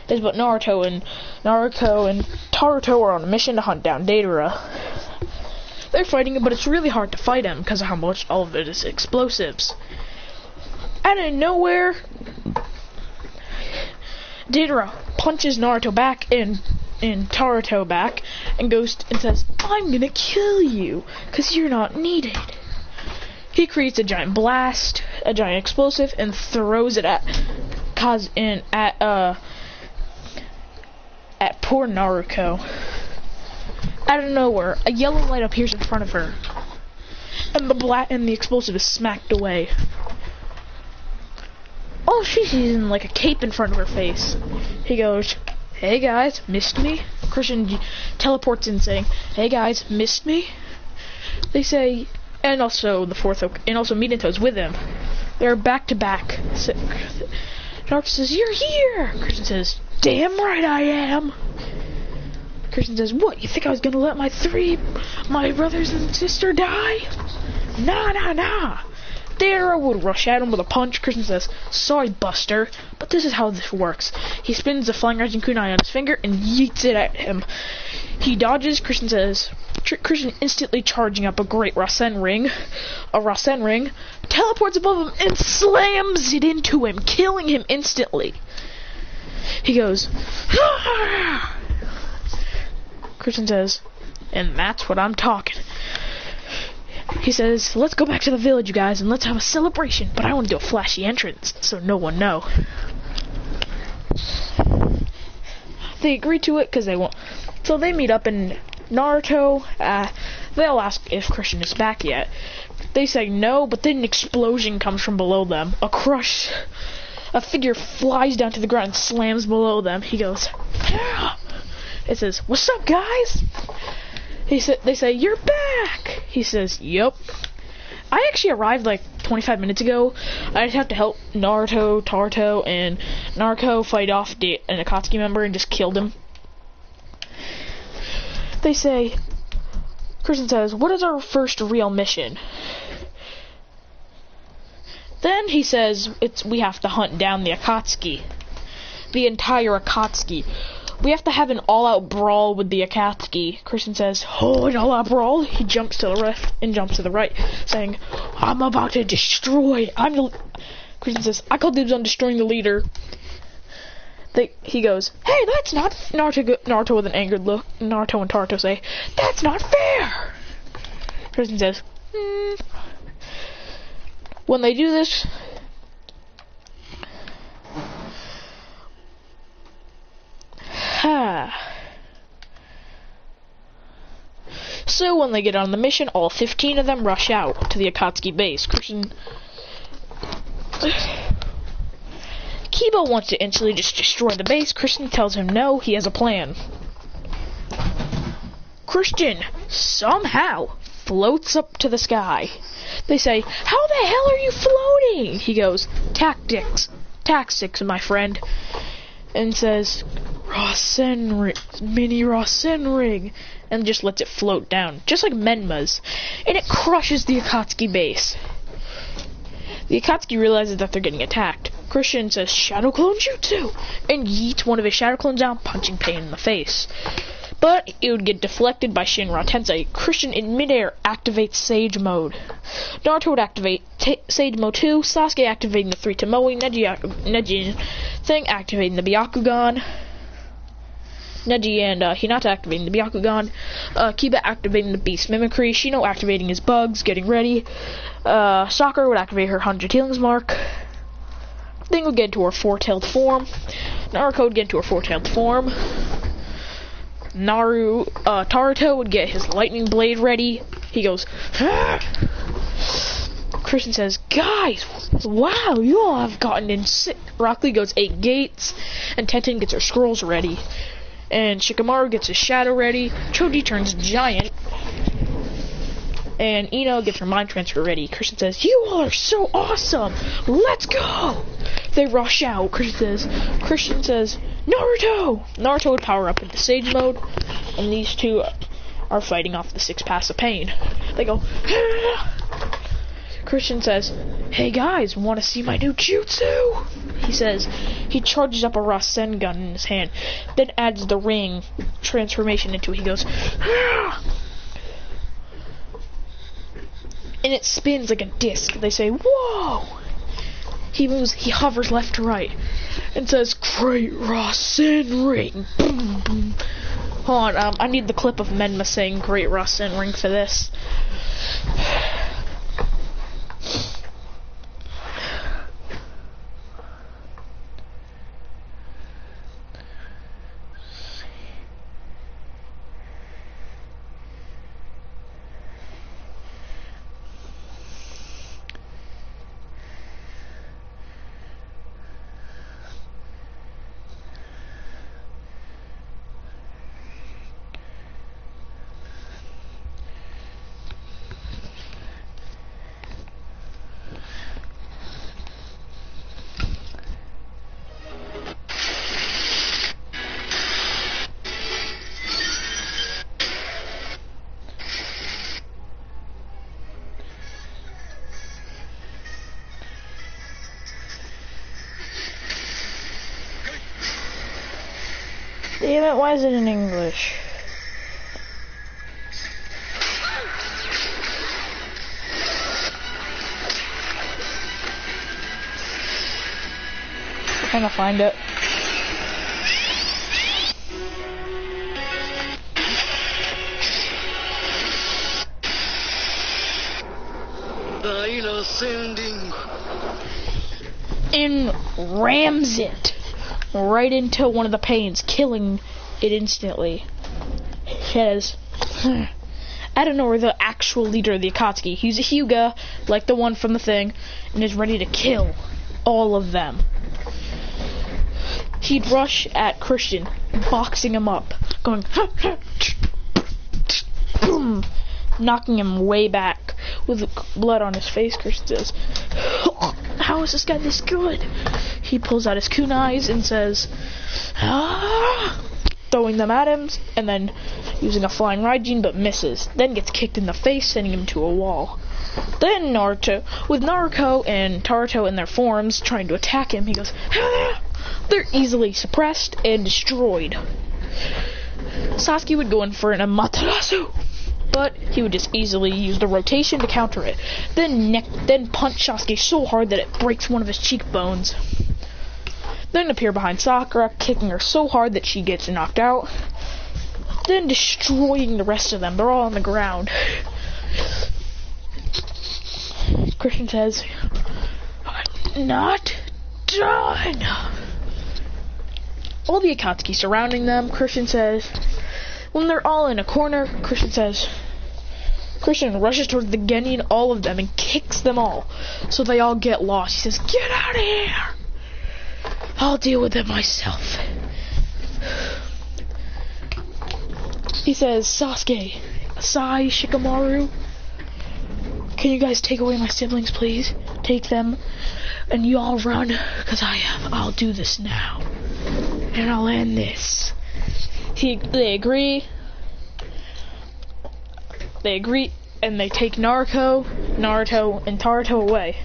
is but Naruto and Taruto are on a mission to hunt down Deidara. They're fighting him, but it's really hard to fight him because of how much all of it is explosives. Out of nowhere, Deidara punches Naruto back and Taruto back and goes and says, "I'm gonna kill you because you're not needed." He creates a giant blast, a giant explosive, and throws it at poor Naruto. Out of nowhere, a yellow light appears in front of her, and the explosive is smacked away. All she sees is like a cape in front of her face. He goes, "Hey guys, missed me?" Christian teleports in saying, "Hey guys, missed me?" They say, and also Minato's with him. They're back to back. Naruto says, "You're here!" Christian says, "Damn right I am!" Christian says, "What, you think I was gonna let my brothers and sister die? Nah. Deidara would rush at him with a punch. Christian says, "Sorry, Buster, but this is how this works." He spins the flying rising kunai on his finger and yeets it at him. He dodges. Christian instantly charging up a great Rasen ring, teleports above him and slams it into him, killing him instantly. He goes, "Ah!" Christian says, "And that's what I'm talking." He says, "Let's go back to the village, you guys, and let's have a celebration, but I want to do a flashy entrance, so no one know." They agree to it because they won't. So they meet up, and Naruto, they'll ask if Christian is back yet. They say no, but then an explosion comes from below them. A figure flies down to the ground and slams below them. He goes, "Yeah!" It says, "What's up, guys?" They say, "You're back!" He says, "Yup. I actually arrived like 25 minutes ago. I just have to help Naruto, Taruto, and Naruto fight off an Akatsuki member and just killed him." They say, Christian says, "What is our first real mission?" Then he says, we have to hunt down the Akatsuki. The entire Akatsuki. We have to have an all-out brawl with the Akatsuki. Christian says, "Oh, an all-out brawl?" He jumps to the left and jumps to the right, saying, "I'm about to destroy." Christian says, "I call dibs on destroying the leader." He goes, "Hey, that's not..." Naruto with an angered look. Naruto and Taruto say, "That's not fair." Christian says, When they do this, so when they get on the mission, all 15 of them rush out to the Akatsuki base. Kiba wants to instantly just destroy the base. Christian tells him no, he has a plan. Christian somehow floats up to the sky. They say, "How the hell are you floating?" He goes, Tactics, my friend," and says, mini Rasen ring, and just lets it float down, just like Menma's, and it crushes the Akatsuki base. The Akatsuki realizes that they're getting attacked. Christian says, "Shadow Clone Jutsu," and yeets one of his Shadow Clones down, punching Pain in the face. But it would get deflected by Shinra Tensei. Christian in midair activates Sage Mode. Naruto would activate Sage Mode 2, Sasuke activating the 3 Tomoe, Neji Thing activating the Byakugan, Neji and Hinata activating the Byakugan, Kiba activating the Beast Mimicry, Shino activating his bugs, getting ready, Sakura would activate her 100 Healings Mark, Thing would get into her 4-tailed form, Naruto would get into her 4-tailed form, Taruto would get his lightning blade ready. He goes, "Ah!" Christian says, "Guys, wow, you all have gotten in sick." Rock Lee goes 8 gates, and Tenten gets her scrolls ready, and Shikamaru gets his shadow ready. Choji turns giant, and Ino gets her mind transfer ready. Christian says, "You all are so awesome! Let's go!" They rush out. Christian says, "Naruto!" Naruto would power up into Sage Mode, and these two are fighting off the 6 paths of pain. They go, "Ah!" Christian says, "Hey guys, want to see my new jutsu?" He says he charges up a Rasen gun in his hand, then adds the ring transformation into it. He goes, and it spins like a disc. They say, whoa! He moves, he hovers left to right, and says, Great Rasen ring. Boom, boom. Hold on, I need the clip of Menma saying Great Rasen ring for this. Damn it, why is it in English? I'm trying to find it. And rams it right into one of the panes, killing it instantly. Says, I don't know where the actual leader of the Akatsuki. He's a Hyuga, like the one from the thing, and is ready to kill all of them. He'd rush at Christian, boxing him up, going, boom, knocking him way back with blood on his face. Christian says, how is this guy this good? He pulls out his kunais and says, throwing them at him, and then using a flying Raijin, but misses. Then gets kicked in the face, sending him to a wall. Then Naruto, with Naruto and Taruto in their forms, trying to attack him, he goes, they're easily suppressed and destroyed. Sasuke would go in for an Amaterasu, but he would just easily use the rotation to counter it. Then punch Sasuke so hard that it breaks one of his cheekbones. Then appear behind Sakura, kicking her so hard that she gets knocked out. Then destroying the rest of them. They're all on the ground. Christian says, I'm not done. All the Akatsuki surrounding them, Christian says, when they're all in a corner, Christian rushes towards the Genin, all of them, and kicks them all. So they all get lost. He says, get out of here! I'll deal with it myself. He says, Sasuke, Sai, Shikamaru, can you guys take away my siblings, please? Take them, and you all run, because I'll do this now. And I'll end this. They agree, and they take Naruto, and Taruto away.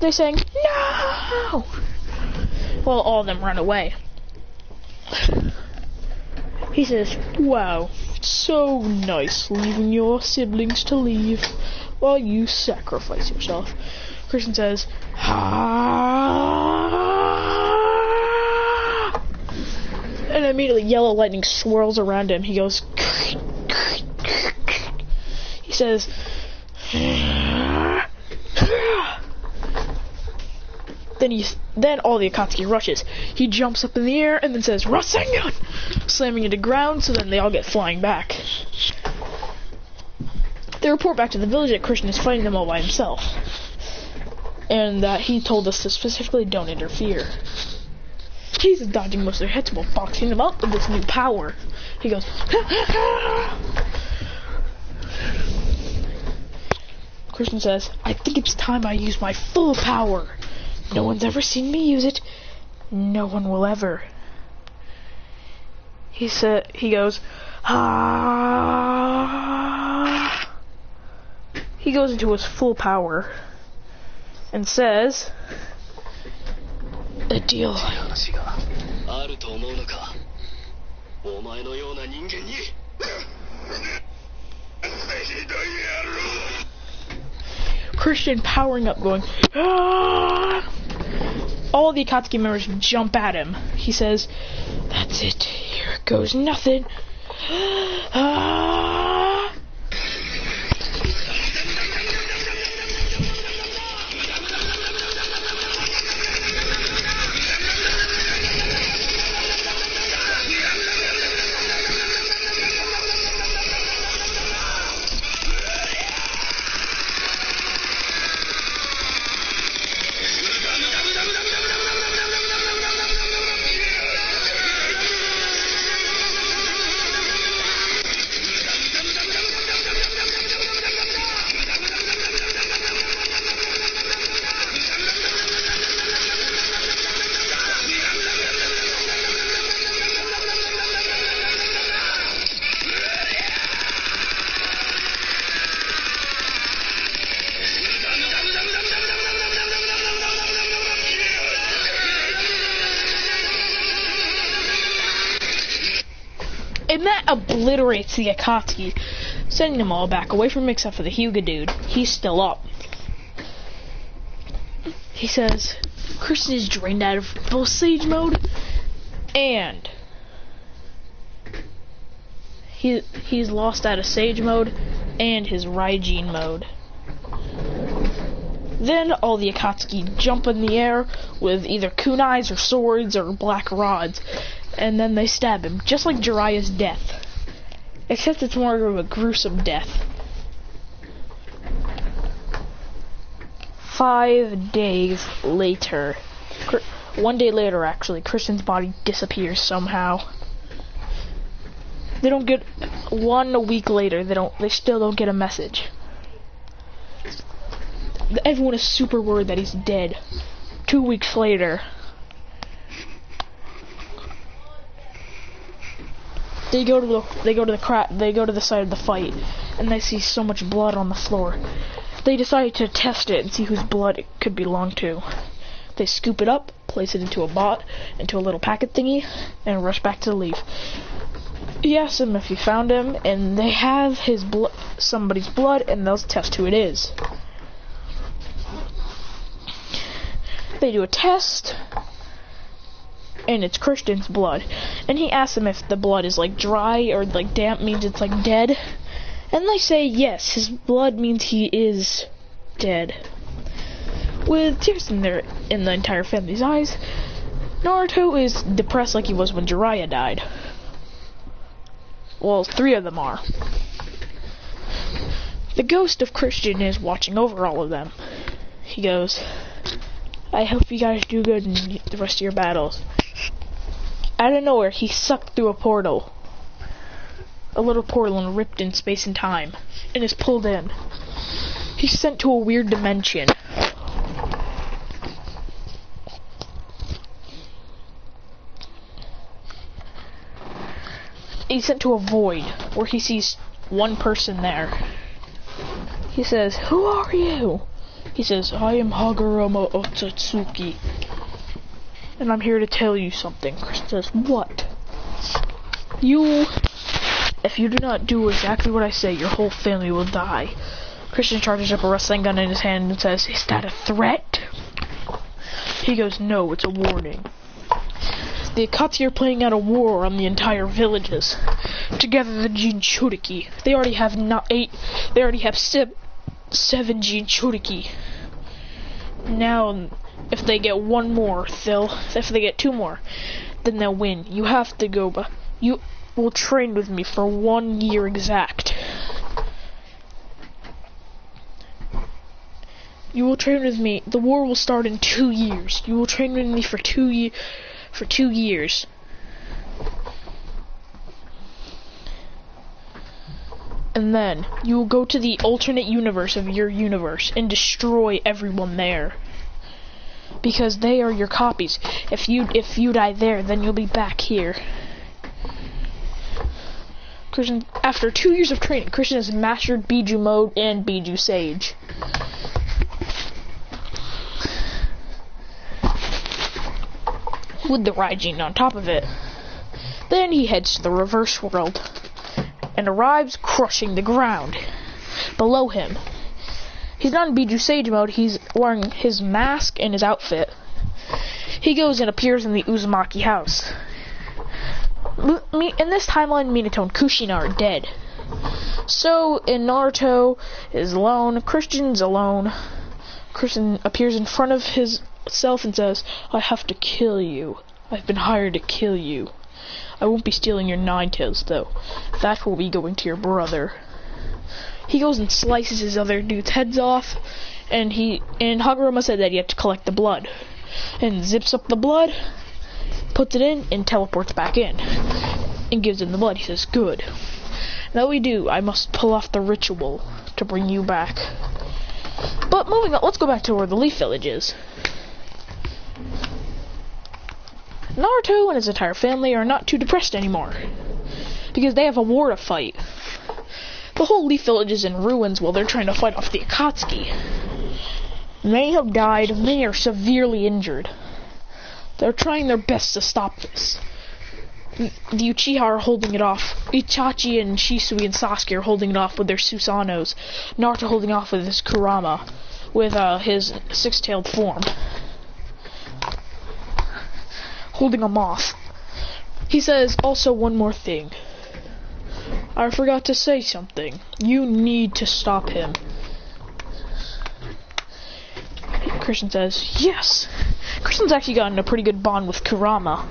They're saying, no! Well, all of them run away. He says, wow, so nice leaving your siblings to leave while you sacrifice yourself. Christian says, and immediately yellow lightning swirls around him. He goes, he says, then all the Akatsuki rushes. He jumps up in the air and then says, Rasengan! Slamming into ground, so then they all get flying back. They report back to the village that Christian is fighting them all by himself. And that he told us to specifically don't interfere. He's dodging most of their hits while boxing them up with this new power. He goes, Christian says, I think it's time I use my full power. No one's ever seen me use it. No one will ever. He goes, He goes into his full power and says, A deal. Christian powering up, going, "Ah!" All the Akatsuki members jump at him. He says, "That's it. Here goes nothing." Ah! And that obliterates the Akatsuki, sending them all back away from him except for the Hyuga dude. He's still up. He says, Christian is drained out of both Sage mode, and he's lost out of Sage mode and his Raijin mode. Then all the Akatsuki jump in the air with either kunais or swords or black rods, and then they stab him, just like Jiraiya's death. Except it's more of a gruesome death. 5 days later, 1 day later actually, Christian's body disappears somehow. They don't get a week later, they still don't get a message. Everyone is super worried that he's dead. 2 weeks later, they go to the site of the fight, and they see so much blood on the floor. They decide to test it and see whose blood it could belong to. They scoop it up, place it into a little packet thingy, and rush back to leave. He asks him if he found him, and they have somebody's blood, and they'll test who it is. They do a test, and it's Christian's blood. And he asks them if the blood is like dry or like damp, means it's like dead. And they say yes, his blood means he is dead. With tears in the entire family's eyes, Naruto is depressed like he was when Jiraiya died. Well, 3 of them are. The ghost of Christian is watching over all of them. He goes, I hope you guys do good in the rest of your battles. Out of nowhere, he sucked through a portal. A little portal and ripped in space and time, and is pulled in. He's sent to a weird dimension. He's sent to a void, where he sees one person there. He says, who are you? He says, I am Hagurama Otsutsuki, and I'm here to tell you something. Chris says, what? If you do not do exactly what I say, your whole family will die. Christian charges up a wrestling gun in his hand and says, is that a threat? He goes, no, it's a warning. The Akatsuki are playing out a war on the entire villages. Together the Jinchuriki. They already have 7 Jinchuriki. Now, if they get 1 more, if they get 2 more, then they'll win. You have to go, but you will train with me for 1 year exact. You will train with me. The war will start in 2 years. You will train with me for 2 years. And then you will go to the alternate universe of your universe and destroy everyone there. Because they are your copies. If you die there, then you'll be back here. Christian, after 2 years of training, Christian has mastered Biju mode and Biju Sage. with the Raijin on top of it. Then he heads to the reverse world and arrives crushing the ground below him. He's not in Biju Sage mode, he's wearing his mask and his outfit. He goes and appears in the Uzumaki house. In this timeline, Minato and Kushina are dead. So, in Naruto is alone, Christian's alone. Christian appears in front of himself and says, I have to kill you. I've been hired to kill you. I won't be stealing your nine tails, though. That will be going to your brother. He goes and slices his other dude's heads off, and Hagoromo said that he had to collect the blood. And zips up the blood, puts it in, and teleports back in. And gives him the blood. He says, good. Now we do. I must pull off the ritual to bring you back. But moving on, let's go back to where the Leaf Village is. Naruto and his entire family are not too depressed anymore, because they have a war to fight. The whole Leaf Village is in ruins while they're trying to fight off the Akatsuki. Many have died, many are severely injured. They're trying their best to stop this. The Uchiha are holding it off. Itachi and Shisui and Sasuke are holding it off with their Susanos. Naruto holding off with his Kurama, with his six-tailed form. Holding them off. He says, also one more thing. I forgot to say something. You need to stop him. Christian says, yes. Christian's actually gotten a pretty good bond with Kurama.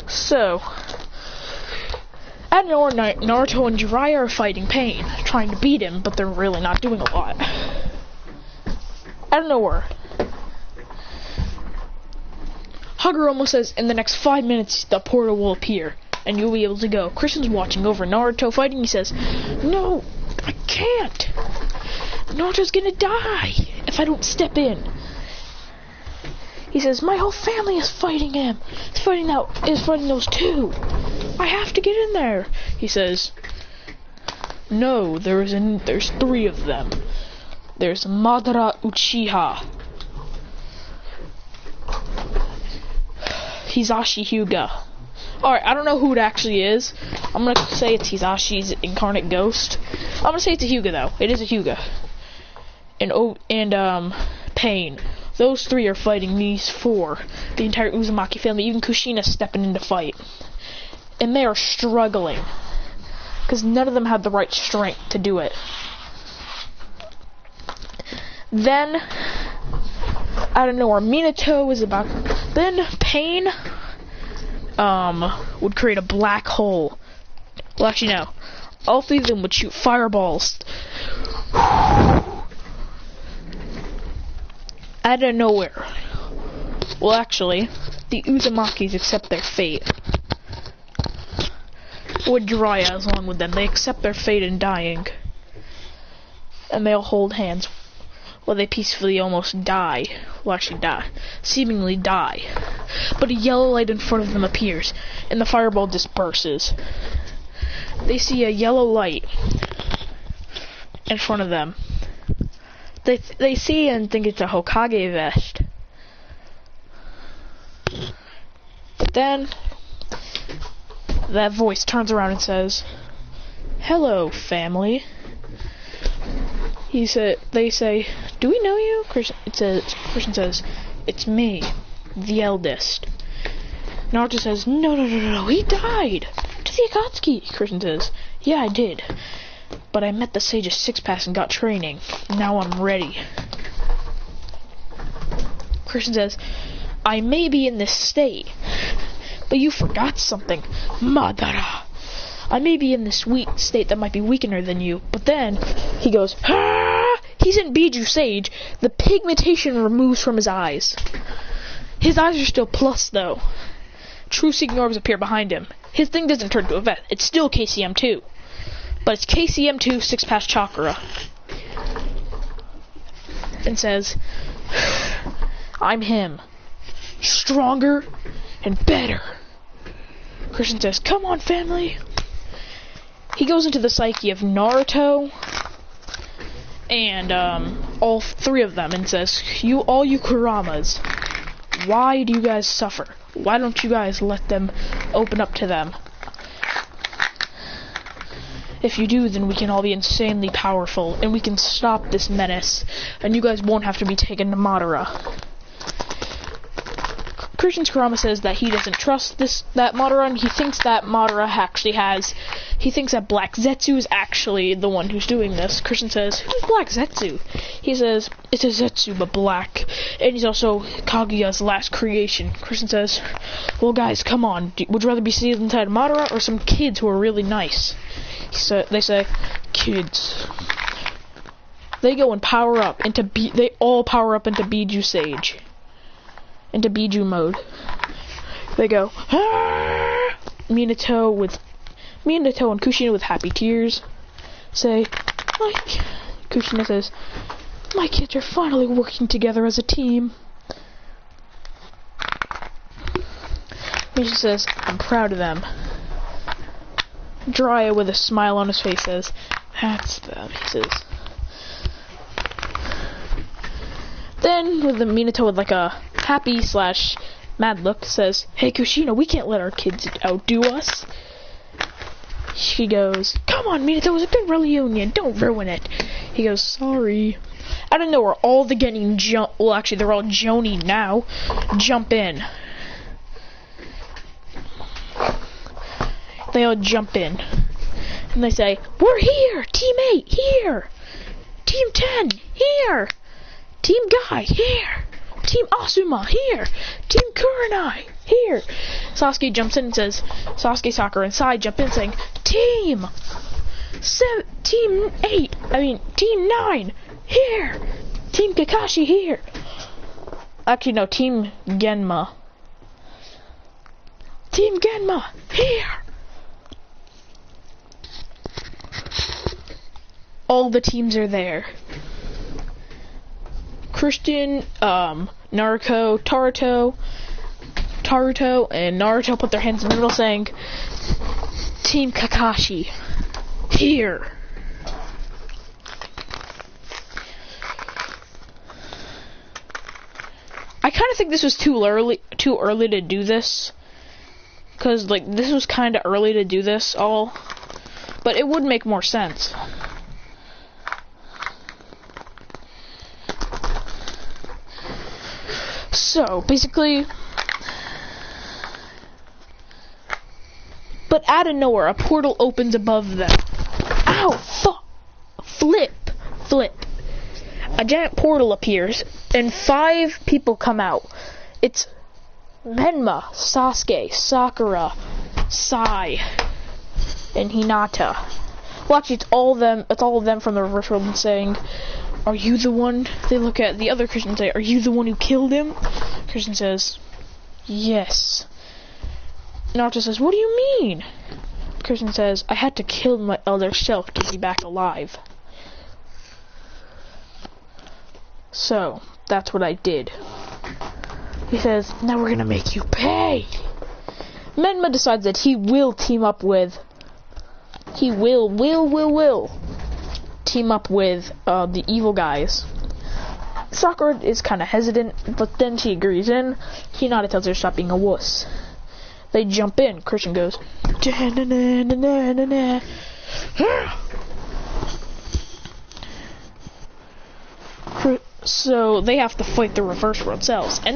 So, out of nowhere, Naruto and Jiraiya are fighting Pain, trying to beat him, but they're really not doing a lot. Out of nowhere, Hagoromo says, in the next 5 minutes, the portal will appear, and you'll be able to go. Christian's watching over Naruto fighting. He says, no, I can't. Naruto's gonna die if I don't step in. He says, my whole family is fighting him. Is fighting those two. I have to get in there. He says, no, there's three of them. There's Madara Uchiha, Hisashi Hyuga. Alright, I don't know who it actually is. I'm gonna say it's Hisashi's incarnate ghost. I'm gonna say it's a Hyuga though. It is a Hyuga. And Pain. Those three are fighting these four. The entire Uzumaki family, even Kushina's stepping in to fight. And they are struggling, because none of them had the right strength to do it. Then, out of nowhere, Minato is about... Then, Pain would create a black hole. Well, actually, no. All three of them would shoot fireballs out of nowhere. Well, actually, the Uzumakis accept their fate. With Jiraiya is along with them. They accept their fate in dying. And they all hold hands while they peacefully almost die. Well, actually die. Seemingly die. But a yellow light in front of them appears, and the fireball disperses. They see a yellow light in front of them. They see and think it's a Hokage vest. But then, that voice turns around and says, hello, family. They say, do we know you? Christian says, it's me, the eldest. Naruto says, no, he died. To the Akatsuki. Christian says, yeah, I did. But I met the Sage of Six Pass and got training. Now I'm ready. Christian says, I may be in this state, but you forgot something. Madara. I may be in this weak state that might be weaker than you, but then he goes, ah! He's in Biju Sage. The pigmentation removes from his eyes. His eyes are still plus, though. True Seeking Orbs appear behind him. His thing doesn't turn to a vest. It's still KCM2. But it's KCM2 Six Pass Chakra. And says, I'm him. Stronger and better. Christian says, come on, family. He goes into the psyche of Naruto and all three of them, and says, all you Kuramas, why do you guys suffer? Why don't you guys let them open up to them? If you do, then we can all be insanely powerful, and we can stop this menace, and you guys won't have to be taken to Madara. Christian Kurama says that he doesn't trust that Madara, and he thinks that Madara he thinks that Black Zetsu is actually the one who's doing this. Christian says, who's Black Zetsu? He says, it's a Zetsu, but black, and he's also Kaguya's last creation. Christian says, well guys, come on, would you rather be seated inside Madara, or some kids who are really nice? They say, kids. They go and power up into they all power up into Biju Sage. Into Biju mode. They go, ah! Minato and Kushina with happy tears say, Kushina says, my kids are finally working together as a team. Misha says, I'm proud of them. Jiraiya with a smile on his face says, that's them, he says. Then, with the Minato with like a happy / mad look, says, hey Kushina, we can't let our kids outdo us. She goes, come on Minato, it was a good reunion, don't ruin it. He goes, sorry. Out of nowhere, all the getting well actually they're all Joni now, jump in. They all jump in. And they say, we're here! Team 8, here! Team 10, here! Team Guy, here! Team Asuma, here! Team Kurenai, here! Sasuke jumps in and says, Sasuke, Sakura, and Sai jump in saying, Team 9, here! Team Kakashi, here! Actually, no, Team Genma. Team Genma, here! All the teams are there. Christian, Naruto, Taruto, and Naruto put their hands in the middle saying, Team Kakashi, here. I kind of think this was too early to do this. Because, like, this was kind of early to do this all. But it would make more sense. So, basically, but out of nowhere, a portal opens above them. Ow! Flip! A giant portal appears, and 5 people come out. It's Menma, Sasuke, Sakura, Sai, and Hinata. Well, actually, it's all of them from the reverse world and saying, are you the one? They look at the other Christian and say, are you the one who killed him? Christian says, yes. Naruto says, what do you mean? Christian says, I had to kill my elder self to be back alive. So, that's what I did. He says, now we're gonna make you pay. Menma decides that he will team up with, team up with the evil guys. Sakura is kind of hesitant, but then she agrees in. Hinata tells her to stop being a wuss. They jump in. Christian goes, so they have to fight the reverse world selves, and